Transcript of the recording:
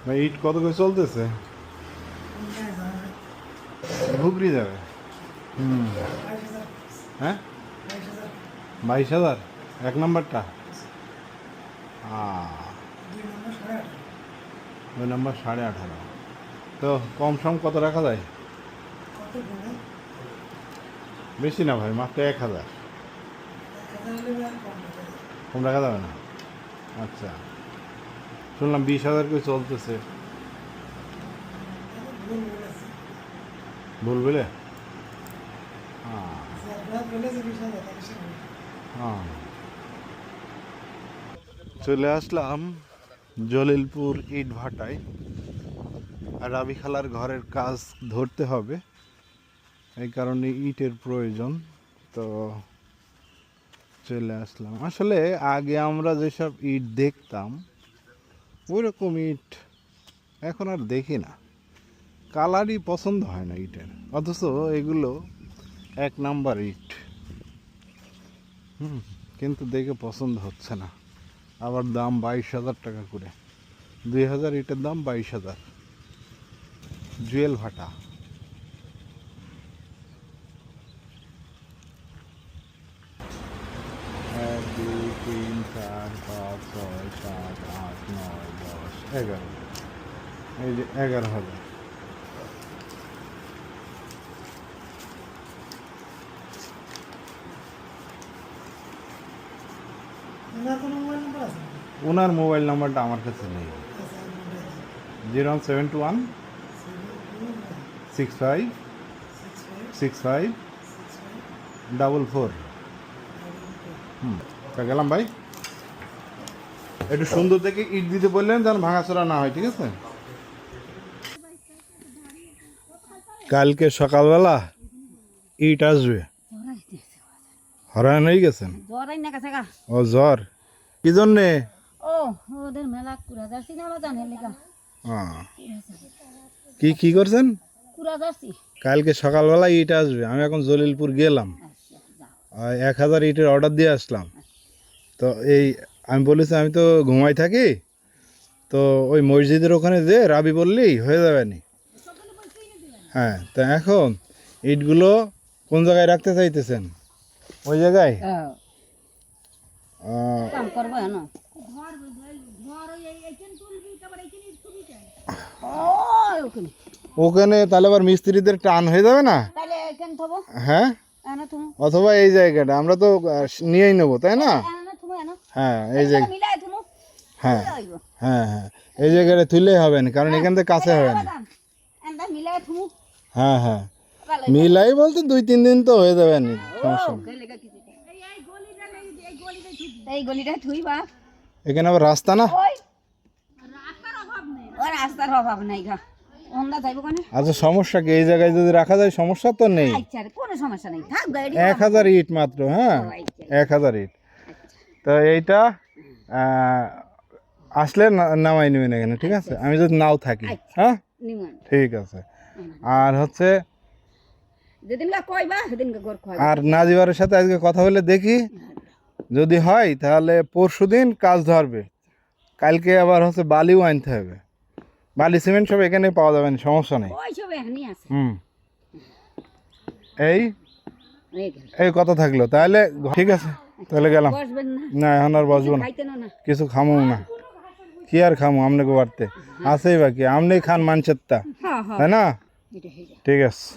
ভাই ইট কত করে চলতেছে? ঘুগরি যাবে। হ্যাঁ, 22,000 এক নম্বরটা। 2 নম্বর 18.5। তো কম সম কত রাখা যায়? বেশি না ভাই, মাত্র 1,000। কম রাখা যাবে না? আচ্ছা, শুনলাম 20,000 করে চলতেছে। ভুল বলে? হ্যাঁ, চলে আসলাম জলিলপুর ইট ভাটায়। আর রাবি খালার ঘরের কাজ ধরতে হবে, এই কারণে ইটের প্রয়োজন। তো চলে আসলাম। আসলে আগে আমরা যেসব ইট দেখতাম ওই রকম ইট এখন আর দেখি না। কালারই পছন্দ হয় না ইটের, অথচ এগুলো 1 নাম্বার ইট। কিন্তু দেখে পছন্দ হচ্ছে না। আবার দাম 22,000 টাকা করে। 2,000 ইটের দাম 22,000। জুয়েল ভাটা। এক, দুই, তিন, চার, পাঁচ, ছয়, সাত, আট, 9, 10, 11। এই যে 11,000। ওনার মোবাইল নাম্বারটা আমার কাছে নেই। 01721 65 65 44। তা গেলাম ভাই, একটু সুন্দর দেখে ইট দিতে বললেন যেন ভাঙাচোরা না হয়, ঠিক আছে? কালকে সকালবেলা ইট আসবে। হরান হয়ে গেছেন? ও জ্বর, কি জন্যে? কি কি করছেন? কালকে সকালবেলা ইট আসবে। আমি এখন জলিলপুর গেলাম, 1,000 ইটের অর্ডার দিয়ে আসলাম। তো এই আমি বলেছি আমি তো ঘুমাই থাকি, তো ওই মসজিদের ওখানে যে রাবি বললেই হয়ে যাবে নি। হ্যাঁ, তো এখন ইটগুলো কোন জায়গায় রাখতে চাইতেছেন? ওই জায়গায়? ওখানে তাহলে আবার মিস্ত্রিদের টান হয়ে যাবে না? হ্যাঁ, অথবা এই জায়গাটা আমরা তো নিয়েই নেবো, তাই না? হ্যাঁ, এই জায়গা, হ্যাঁ হ্যাঁ হ্যাঁ, এই জায়গাটা তুললেই হবে না, কারণ এখান থেকে কাছে হবে না। হ্যাঁ হ্যাঁ, মিলাই বলতে 2-3 দিন তো হয়ে যাবে না, সমস্যা নেই। এখানে আবার রাস্তা না? আচ্ছা, সমস্যা কি? এই জায়গায় যদি রাখা যায় সমস্যা তো নেই। 1,000 ইট মাত্র। হ্যাঁ, 1,000 ইট। তো এইটা আসলে নামাই নেবেন এখানে, ঠিক আছে? আমি যদি নাও থাকি, হ্যাঁ ঠিক আছে। আর হচ্ছে আর নাজিবারের সাথে আজকে কথা বলে দেখি, যদি হয় তাহলে পরশুদিন কাজ ধরবে। কালকে আবার হচ্ছে বালিও আনতে হবে। বালি সিমেন্ট সব এখানে পাওয়া যাবে না, সমস্যা নেই। এই এই কথা থাকলো তাহলে, ঠিক আছে তাহলে গেলাম। না, এখন আর বসবো না, কিছু খামো না। কি আর খামো, আমনে বাড়তে আছেই বাকি, আমনেই খান মানছেরটা, তাই না? ঠিক আছে।